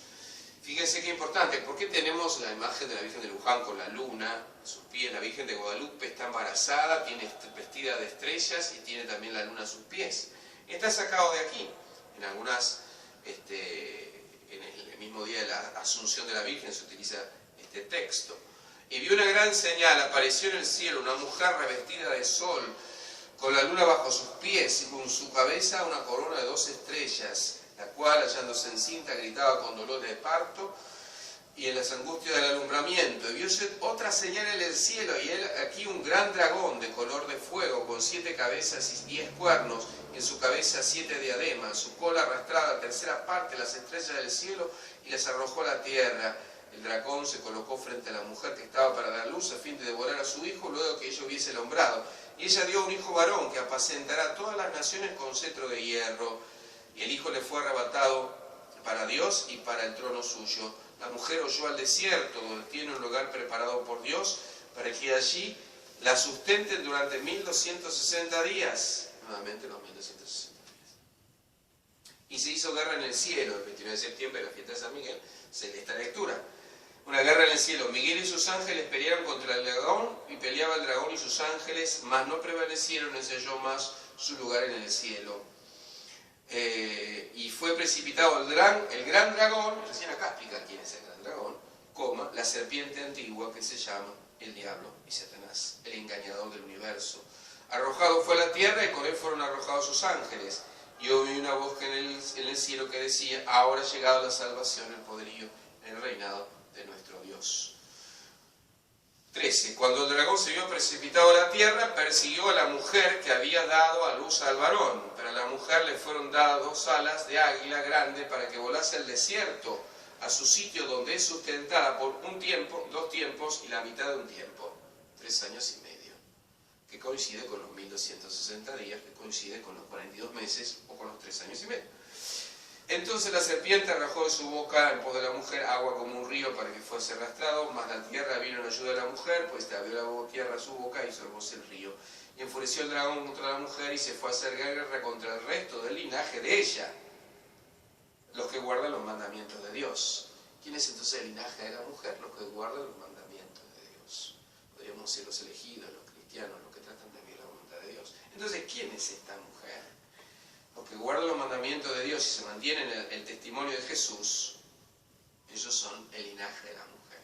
Fíjense qué importante, ¿por qué tenemos la imagen de la Virgen de Luján con la luna a sus pies? La Virgen de Guadalupe está embarazada, tiene vestida de estrellas y tiene también la luna a sus pies. Está sacado de aquí. En algunas, en el mismo día de la Asunción de la Virgen se utiliza este texto. Y vio una gran señal, apareció en el cielo una mujer revestida de sol, con la luna bajo sus pies y con su cabeza una corona de 2 estrellas, la cual, hallándose encinta, gritaba con dolores de parto y en las angustias del alumbramiento. Y vio otra señal en el cielo, y aquí un gran dragón de color de fuego, con 7 cabezas y 10 cuernos, en su cabeza 7 diademas, su cola arrastrada tercera parte de las estrellas del cielo, y las arrojó a la tierra. El dragón se colocó frente a la mujer que estaba para dar luz, a fin de devorar a su hijo, luego que ella hubiese nombrado. Y ella dio un hijo varón, que apacentará todas las naciones con cetro de hierro. Y el hijo le fue arrebatado para Dios y para el trono suyo. La mujer huyó al desierto, donde tiene un lugar preparado por Dios, para que allí la sustenten durante 1260 días. Nuevamente los 1260 días. Y se hizo guerra en el cielo, el 29 de septiembre, la fiesta de San Miguel, se lee esta lectura. Una guerra en el cielo. Miguel y sus ángeles pelearon contra el dragón, y peleaba el dragón y sus ángeles, mas no prevalecieron, ni se halló más su lugar en el cielo. Y fue precipitado el gran dragón, recién acá explica quién es el gran dragón, la serpiente antigua que se llama el diablo y Satanás, el engañador del universo. Arrojado fue a la tierra, y con él fueron arrojados sus ángeles. Y oí una voz en el cielo que decía: ahora ha llegado la salvación, el poderío, el reinado de nuestro Dios. 13. Cuando el dragón se vio precipitado a la tierra, persiguió a la mujer que había dado a luz al varón. Pero a la mujer le fueron dadas 2 alas de águila grande para que volase al desierto, a su sitio donde es sustentada por 1 tiempo, 2 tiempos y la mitad de 1 tiempo, 3 años y medio, que coincide con los 1260 días, que coincide con los 42 meses o con los 3 años y medio. Entonces la serpiente arrojó de su boca en pos de la mujer agua como un río para que fuese arrastrado, mas la tierra vino en ayuda de la mujer, pues te abrió la tierra a su boca y solvóse el río. Y enfureció el dragón contra la mujer y se fue a hacer guerra contra el resto del linaje de ella, los que guardan los mandamientos de Dios. ¿Quién es entonces el linaje de la mujer? Los que guardan los mandamientos de Dios. Podríamos ser los elegidos, los cristianos, los que tratan de vivir la voluntad de Dios. Entonces, ¿quién es esta mujer? Los que guardan los mandamientos de Dios y se mantienen el testimonio de Jesús, ellos son el linaje de la mujer.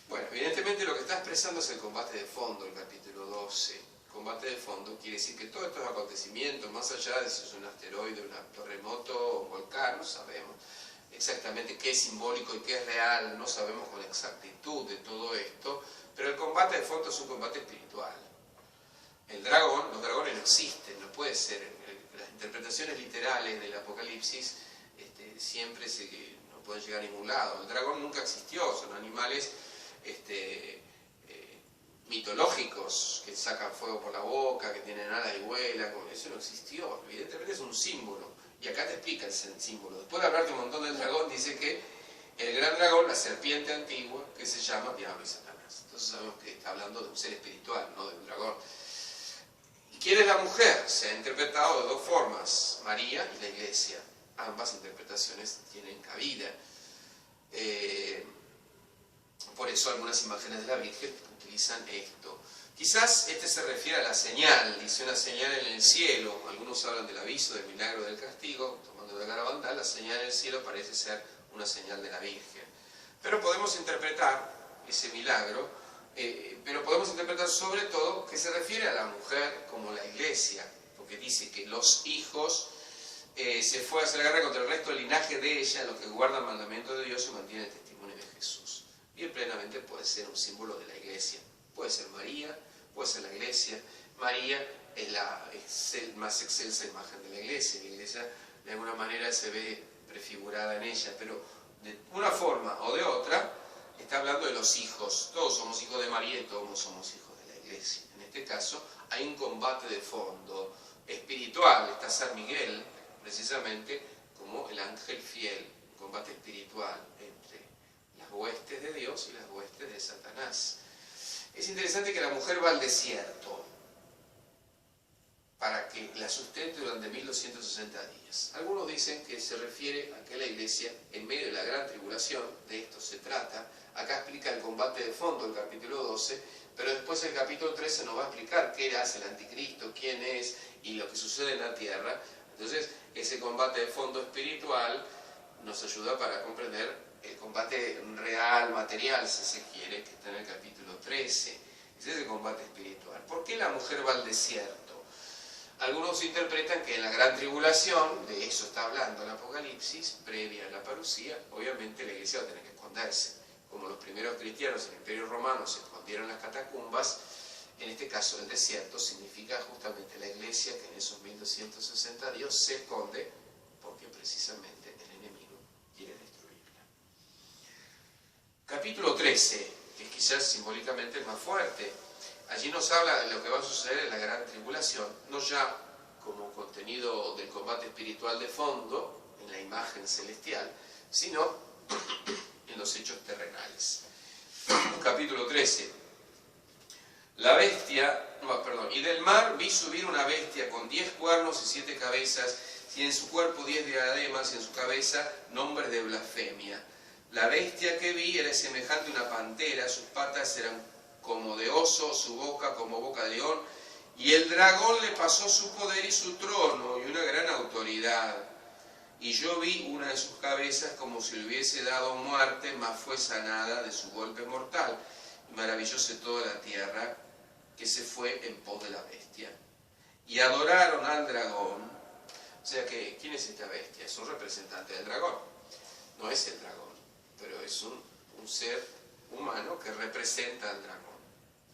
Bueno, evidentemente lo que está expresando es el combate de fondo, el capítulo 12. Combate de fondo quiere decir que todos estos acontecimientos, más allá de si es un asteroide, un terremoto, un volcán, no sabemos exactamente qué es simbólico y qué es real, no sabemos con exactitud de todo esto, pero el combate de fondo es un combate espiritual. El dragón, los dragones no existen, no puede ser. Las interpretaciones literales del Apocalipsis siempre no pueden llegar a ningún lado. El dragón nunca existió, son animales mitológicos que sacan fuego por la boca, que tienen alas y vuelan, eso no existió. Evidentemente es un símbolo, y acá te explica el símbolo. Después de hablarte un montón del dragón, dice que el gran dragón, la serpiente antigua, que se llama Diablo y Satanás. Entonces sabemos que está hablando de un ser espiritual, no de un dragón. ¿Y quién es la mujer? Se ha interpretado de 2 formas, María y la Iglesia. Ambas interpretaciones tienen cabida. Por eso algunas imágenes de la Virgen utilizan esto. Quizás se refiere a la señal, dice una señal en el cielo. Algunos hablan del aviso, del milagro del castigo, tomando de Garabandal. La señal en el cielo parece ser una señal de la Virgen. Pero podemos interpretar ese milagro, pero podemos interpretar sobre todo que se refiere a la mujer como la Iglesia, porque dice que los hijos se fue a hacer la guerra contra el resto del linaje de ella, los que guardan mandamientos de Dios y mantienen el testimonio de Jesús. Bien, plenamente puede ser un símbolo de la Iglesia. Puede ser María, puede ser la Iglesia. María es la más excelsa imagen de la Iglesia. La Iglesia de alguna manera se ve prefigurada en ella, pero de una forma o de otra está hablando de los hijos. Todos somos hijos de María y todos somos hijos de la Iglesia. En este caso hay un combate de fondo espiritual. Está San Miguel, precisamente, como el ángel fiel, un combate espiritual entre las huestes de Dios y las huestes de Satanás. Es interesante que la mujer va al desierto para que la sustente durante 1260 días. Algunos dicen que se refiere a que la Iglesia, en medio de la gran tribulación, de esto se trata. Acá explica el combate de fondo, el capítulo 12, pero después el capítulo 13 nos va a explicar qué hace el anticristo, quién es y lo que sucede en la tierra. Entonces, ese combate de fondo espiritual nos ayuda para comprender el combate real, material, si se quiere. mártires, que está en el capítulo 13. Ese es el combate espiritual. ¿Por qué la mujer va al desierto? Algunos interpretan que en la gran tribulación, de eso está hablando el Apocalipsis, previa a la parucía, obviamente la iglesia va a tener que esconderse. Como los primeros cristianos en el Imperio Romano se escondieron en las catacumbas, en este caso el desierto significa justamente la iglesia que en esos 1260 días se esconde porque precisamente el enemigo quiere destruirla. Capítulo 13, que es quizás simbólicamente el más fuerte. Allí nos habla de lo que va a suceder en la gran tribulación, no ya como contenido del combate espiritual de fondo, en la imagen celestial, sino en los hechos terrenales. Capítulo 13. La bestia, y del mar vi subir una bestia con 10 cuernos y 7 cabezas, y en su cuerpo 10 diademas, y en su cabeza nombres de blasfemia. La bestia que vi era semejante a una pantera, sus patas eran como de oso, su boca como boca de león, y el dragón le pasó su poder y su trono, y una gran autoridad. Y yo vi una de sus cabezas como si le hubiese dado muerte, mas fue sanada de su golpe mortal. Y maravillóse toda la tierra, que se fue en pos de la bestia. Y adoraron al dragón. O sea que, ¿quién es esta bestia? Es un representante del dragón. No es el dragón, pero es un ser humano que representa al dragón.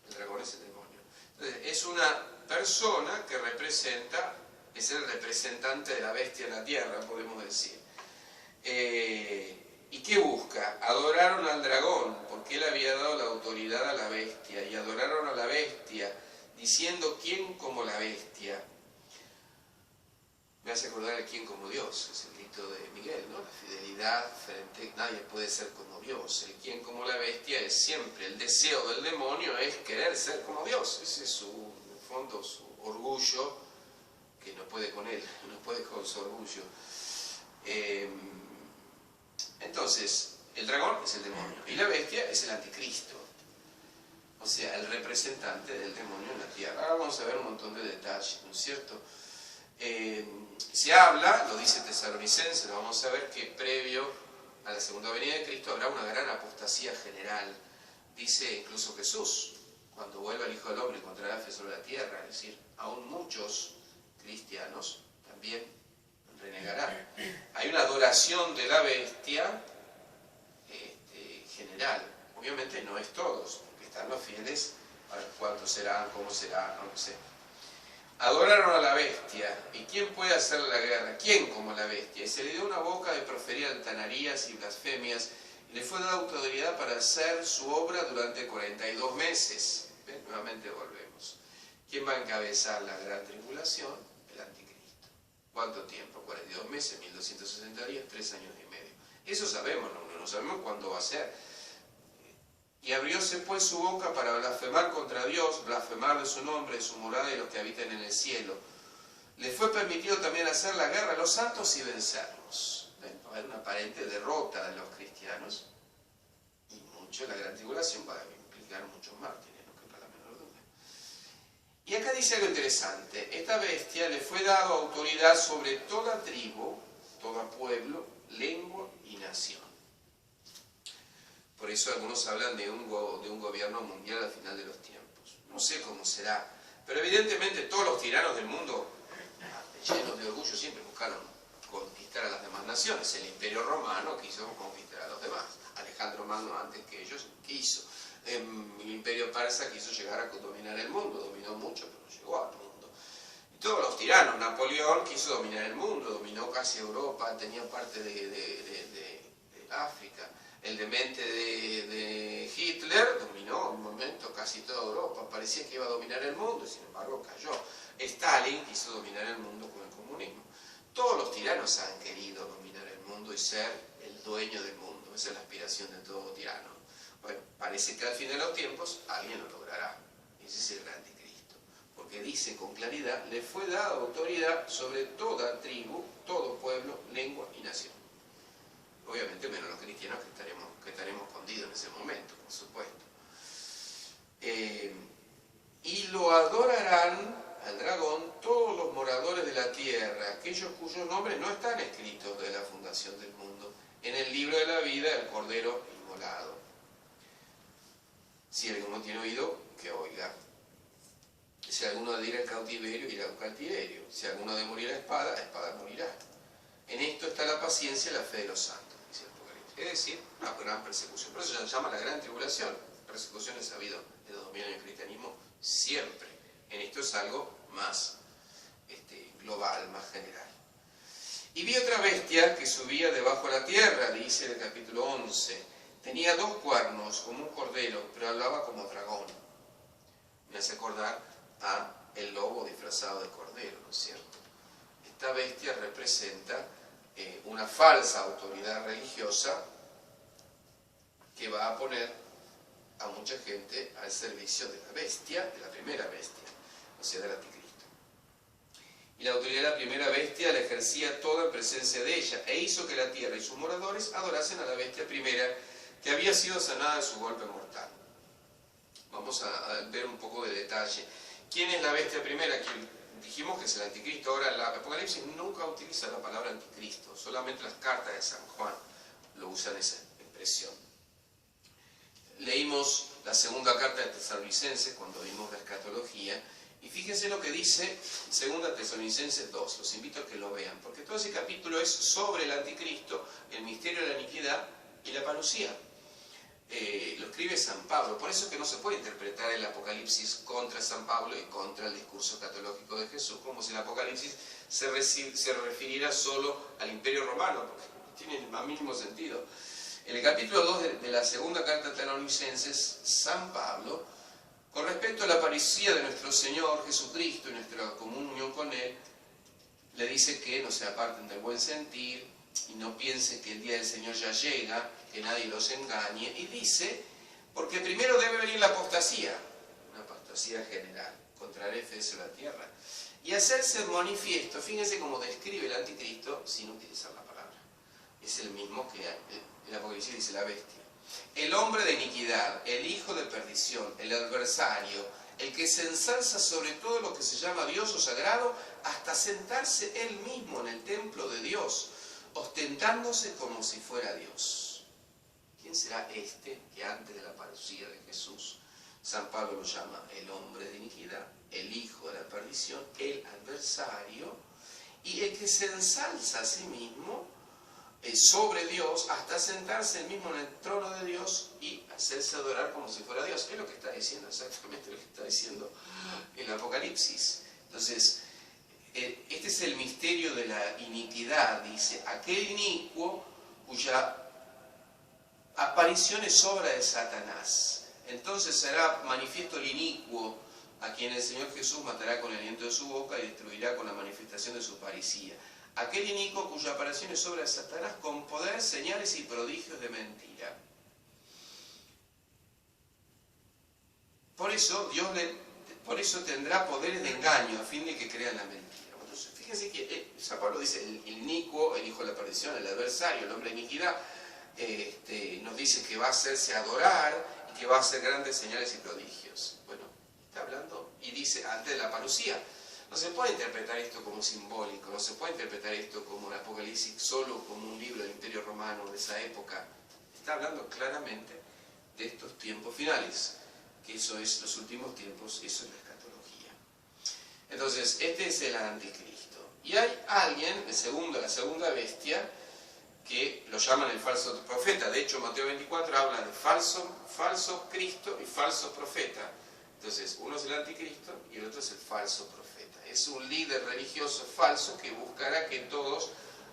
El dragón es el demonio. Entonces, es una persona que representa, es el representante de la bestia en la tierra, podemos decir. ¿Y qué busca? Adoraron al dragón, porque él había dado la autoridad a la bestia, y adoraron a la bestia, diciendo: ¿quién como la bestia? Me hace acordar el quién como Dios, es el grito de Miguel, ¿no? La fidelidad frente, nadie puede ser como Dios. El quién como la bestia es siempre, el deseo del demonio es querer ser como Dios. Ese es su, en el fondo, su orgullo, que no puede con él, no puede con su orgullo. Entonces, el dragón es el demonio, y la bestia es el anticristo. O sea, el representante del demonio en la tierra. Ahora vamos a ver un montón de detalles, ¿no es cierto? Se habla, lo dice Tesalonicenses, lo vamos a ver, que previo a la segunda venida de Cristo habrá una gran apostasía general. Dice incluso Jesús, cuando vuelva el Hijo del Hombre encontrará fe sobre la tierra, es decir, aún muchos cristianos también renegarán. Hay una adoración de la bestia general, obviamente no es todos, porque están los fieles, para cuántos serán, cómo será, no lo sé. Adoraron a la bestia. ¿Y quién puede hacer la guerra? ¿Quién como la bestia? Y se le dio una boca de proferir altanerías y blasfemias, y le fue dada autoridad para hacer su obra durante 42 meses. ¿Ven? Nuevamente volvemos. ¿Quién va a encabezar la gran tribulación? El anticristo. ¿Cuánto tiempo? 42 meses, 1260 días, 3 años y medio. Eso sabemos, no sabemos cuándo va a ser. Y abrióse pues su boca para blasfemar contra Dios, blasfemar de su nombre, de su morada y los que habitan en el cielo. Le fue permitido también hacer la guerra a los santos y vencerlos. Va a haber una aparente derrota de los cristianos, y mucho la gran tribulación va a implicar muchos mártires, no quepa la menor duda. Y acá dice algo interesante: esta bestia le fue dado autoridad sobre toda tribu, todo pueblo, lengua y nación. Por eso algunos hablan de un gobierno mundial al final de los tiempos. No sé cómo será, pero evidentemente todos los tiranos del mundo, llenos de orgullo, siempre buscaron conquistar a las demás naciones. El Imperio Romano quiso conquistar a los demás. Alejandro Magno, antes que ellos, quiso. El Imperio Persa quiso llegar a dominar el mundo. Dominó mucho, pero no llegó al mundo. Y todos los tiranos. Napoleón quiso dominar el mundo, dominó casi Europa, tenía parte de África. El demente de Hitler dominó en un momento casi toda Europa, parecía que iba a dominar el mundo y sin embargo cayó. Stalin quiso dominar el mundo con el comunismo. Todos los tiranos han querido dominar el mundo y ser el dueño del mundo, esa es la aspiración de todo tirano. Bueno, parece que al fin de los tiempos alguien lo logrará, ese es el gran anticristo, porque dice con claridad: le fue dada autoridad sobre toda tribu, todo pueblo, lengua y nación. Obviamente menos los cristianos que estaremos escondidos en ese momento, por supuesto. Y lo adorarán al dragón todos los moradores de la tierra, aquellos cuyos nombres no están escritos desde la fundación del mundo en el libro de la vida del Cordero inmolado. Si alguno tiene oído, que oiga. Si alguno de ir al cautiverio, irá al cautiverio. Si alguno de morir a espada morirá. En esto está la paciencia y la fe de los santos, dice el Apocalipsis. Es decir, una gran persecución. Por eso se llama la gran tribulación. Persecuciones ha habido en los 2000 años del cristianismo siempre. En esto es algo más global, más general. Y vi otra bestia que subía debajo de la tierra, dice el capítulo 11. Tenía 2 cuernos como un cordero, pero hablaba como dragón. Me hace acordar a el lobo disfrazado de cordero, ¿no es cierto? Esta bestia representa una falsa autoridad religiosa que va a poner a mucha gente al servicio de la bestia, de la primera bestia, o sea, del anticristo. Y la autoridad de la primera bestia la ejercía toda en presencia de ella, e hizo que la tierra y sus moradores adorasen a la bestia primera, que había sido sanada de su golpe mortal. Vamos a ver un poco de detalle. ¿Quién es la bestia primera? Quien dijimos que es el anticristo. Ahora, el Apocalipsis nunca utiliza la palabra anticristo, solamente las cartas de San Juan lo usan esa expresión. Leímos la segunda carta de Tesalonicenses cuando vimos la escatología, y fíjense lo que dice 2 Tesalonicenses 2, los invito a que lo vean, porque todo ese capítulo es sobre el anticristo, el misterio de la iniquidad y la parucía. Lo escribe San Pablo, por eso es que no se puede interpretar el Apocalipsis contra San Pablo y contra el discurso escatológico de Jesús, como si el Apocalipsis se refiriera solo al Imperio Romano, porque no tiene el más mínimo sentido. En el capítulo 2 de la segunda carta de Tesalonicenses, San Pablo, con respecto a la parucía de nuestro Señor Jesucristo y nuestra común unión con Él, le dice que no se aparten del buen sentir y no piensen que el día del Señor ya llega, que nadie los engañe, y dice, porque primero debe venir la apostasía, una apostasía general, contra el Efeso de la tierra, y hacerse manifiesto. Fíjense cómo describe el anticristo sin utilizar la palabra. Es el mismo que el Apocalipsis dice la bestia. El hombre de iniquidad, el hijo de perdición, el adversario, el que se ensalza sobre todo lo que se llama Dios o sagrado, hasta sentarse él mismo en el templo de Dios, ostentándose como si fuera Dios. ¿Quién será este que antes de la parucía de Jesús, San Pablo lo llama el hombre de iniquidad, el hijo de la perdición, el adversario, y el que se ensalza a sí mismo sobre Dios hasta sentarse él mismo en el trono de Dios y hacerse adorar como si fuera Dios? Es lo que está diciendo, exactamente lo que está diciendo el Apocalipsis. Entonces, este es el misterio de la iniquidad, dice, aquel inicuo cuya aparición es obra de Satanás. Entonces será manifiesto el inicuo, a quien el Señor Jesús matará con el aliento de su boca y destruirá con la manifestación de su parecía. Aquel inicuo cuya aparición es obra de Satanás con poder, señales y prodigios de mentira. Por eso tendrá poderes de engaño a fin de que crean la mentira. Entonces, fíjense que San Pablo dice el inicuo, el hijo de la perdición, el adversario, el hombre de iniquidad, nos dice que va a hacerse adorar y que va a hacer grandes señales y prodigios. Bueno, está hablando y dice antes de la parucía. No se puede interpretar esto como simbólico, no se puede interpretar esto como un Apocalipsis solo como un libro del Imperio Romano de esa época. Está hablando claramente de estos tiempos finales, que eso es los últimos tiempos, eso es la escatología. Entonces, este es el anticristo. Y hay alguien, la segunda bestia, que lo llaman el falso profeta. De hecho, Mateo 24 habla de falso Cristo y falso profeta. Entonces, uno es el anticristo y el otro es el falso profeta. Es un líder religioso falso que buscará que todos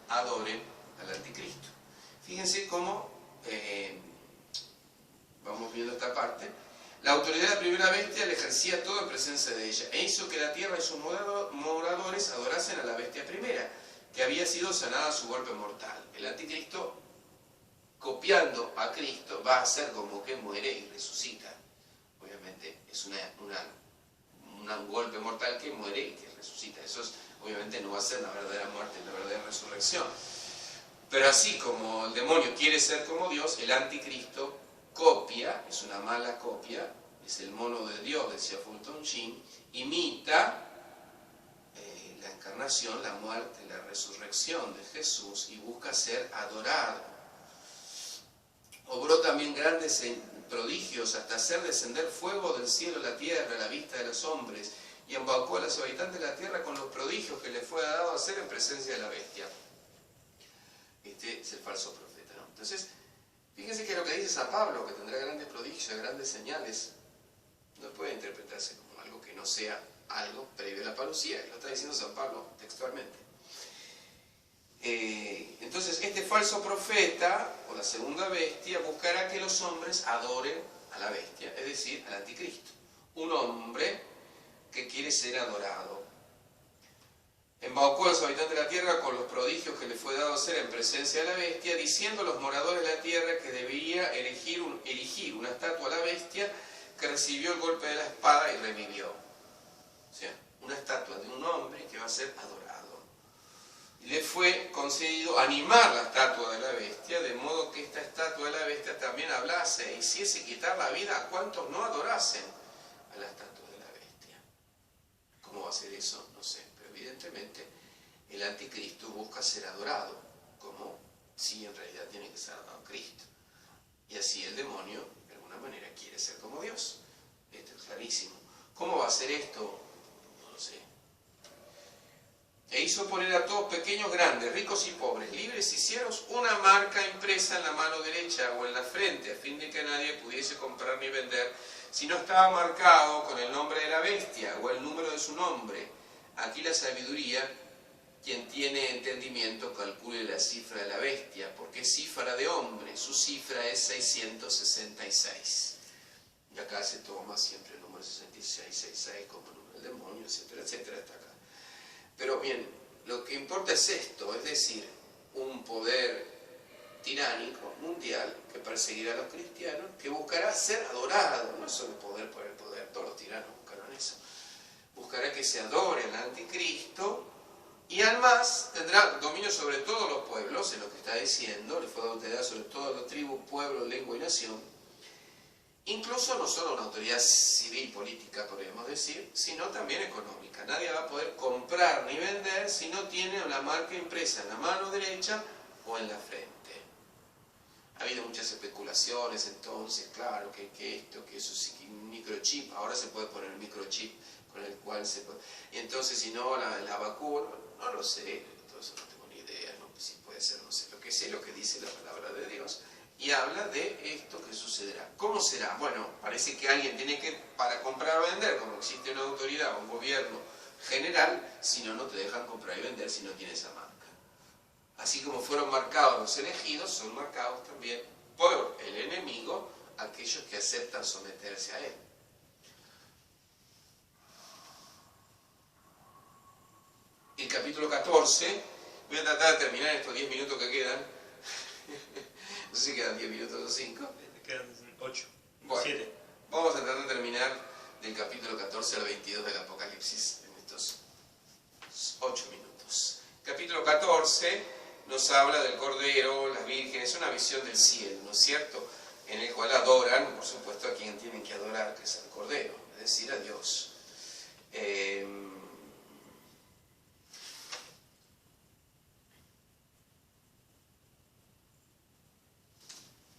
adoren al anticristo. Fíjense cómo, vamos viendo esta parte, la autoridad de la primera bestia le ejercía todo en presencia de ella, e hizo que la tierra y sus moradores adorasen a la bestia primera, que había sido sanada a su golpe mortal. El anticristo, copiando a Cristo, va a hacer como que muere y resucita. Obviamente es un golpe mortal que muere y que resucita. Eso obviamente no va a ser la verdadera muerte, la verdadera resurrección. Pero así como el demonio quiere ser como Dios, el anticristo copia, es una mala copia, es el mono de Dios, decía Fulton Sheen, imita la encarnación, la muerte, la resurrección de Jesús y busca ser adorado. Obró también grandes prodigios hasta hacer descender fuego del cielo a la tierra a la vista de los hombres, y embaucó a los habitantes de la tierra con los prodigios que le fue dado hacer en presencia de la bestia. Este es el falso profeta, ¿no? Entonces, fíjense que lo que dice San Pablo, que tendrá grandes prodigios, grandes señales, no puede interpretarse como algo que no sea algo previo a la parucía, lo está diciendo San Pablo textualmente. Entonces, este falso profeta, o la segunda bestia, buscará que los hombres adoren a la bestia, es decir, al anticristo. Un hombre que quiere ser adorado. Embaucó a los habitantes de la tierra con los prodigios que le fue dado hacer en presencia de la bestia, diciendo a los moradores de la tierra que debía erigir una estatua a la bestia, que recibió el golpe de la espada y revivió. O sea, una estatua de un hombre que va a ser adorado. Y le fue concedido animar la estatua de la bestia, de modo que esta estatua de la bestia también hablase e hiciese quitar la vida a cuantos no adorasen a la estatua de la bestia. ¿Cómo va a ser eso? No sé, pero evidentemente el anticristo busca ser adorado, como si en realidad tiene que ser adorado Cristo. Y así el demonio, de alguna manera, quiere ser como Dios. Esto es clarísimo. ¿Cómo va a ser esto? No lo sé. E hizo poner a todos, pequeños, grandes, ricos y pobres, libres y siervos, una marca impresa en la mano derecha o en la frente, a fin de que nadie pudiese comprar ni vender, si no estaba marcado con el nombre de la bestia o el número de su nombre. Aquí la sabiduría, quien tiene entendimiento, calcule la cifra de la bestia, porque es cifra de hombre, su cifra es 666. Y acá se toma siempre el número 6666 como el número del demonio, etcétera, etcétera, hasta acá. Pero bien, lo que importa es esto, es decir, un poder tiránico, mundial, que perseguirá a los cristianos, que buscará ser adorado, no solo poder por el poder, todos los tiranos buscaron eso, buscará que se adore al anticristo, y además tendrá dominio sobre todos los pueblos, en lo que está diciendo, le fue dado autoridad sobre todas las tribus, pueblos, lengua y nación, incluso no solo una autoridad civil, política, podríamos decir, sino también económica. Nadie va a poder comprar ni vender si no tiene una marca impresa en la mano derecha o en la frente. Ha habido muchas especulaciones entonces, claro, que esto, que eso, sí, un microchip, ahora se puede poner un microchip con el cual se puede... Y entonces, si no, la vacuna, no lo sé, todo eso no tengo ni idea, ¿no? Si puede ser, no sé, lo que sé, lo que dice la palabra de Dios, y habla de esto que sucederá. ¿Cómo será? Bueno, parece que alguien tiene que, para comprar o vender, como existe una autoridad o un gobierno general, si no, no te dejan comprar y vender si no tienes esa marca. Así como fueron marcados los elegidos, son marcados también por el enemigo aquellos que aceptan someterse a él. El capítulo 14, voy a tratar de terminar estos 10 minutos que quedan. No sé si quedan 10 minutos o 5. Quedan 8, bueno, 7. Vamos a tratar de terminar del capítulo 14 al 22 del Apocalipsis en estos 8 minutos. Capítulo 14 nos habla del Cordero, las vírgenes, es una visión del cielo, ¿no es cierto? En el cual adoran, por supuesto, a quien tienen que adorar, que es al Cordero, es decir, a Dios.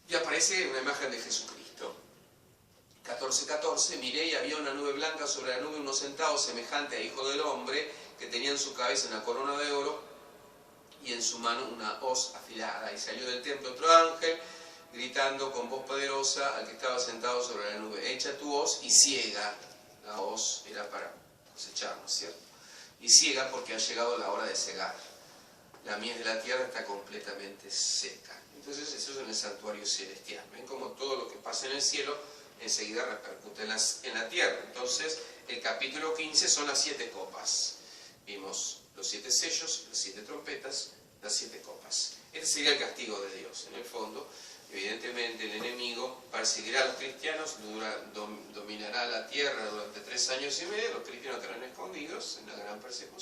Y aparece una imagen de Jesucristo. 14:14, miré y había una nube blanca, sobre la nube uno sentado semejante a Hijo del Hombre, que tenía en su cabeza una corona de oro y en su mano una hoz afilada. Y salió del templo otro ángel, gritando con voz poderosa al que estaba sentado sobre la nube: echa tu hoz y ciega. La hoz era para cosechar, ¿no es cierto? Y ciega porque ha llegado la hora de cegar. La mies de la tierra está completamente seca. Entonces eso es en el santuario celestial. ¿Ven cómo todo lo que pasa en el cielo enseguida repercute en la tierra? Entonces el capítulo 15 son las 7 copas. Vimos los 7 sellos, las 7 trompetas, las 7 copas. Este sería el castigo de Dios. En el fondo, evidentemente el enemigo perseguirá a los cristianos, dominará la tierra durante 3 años y medio, los cristianos estarán escondidos en la gran persecución.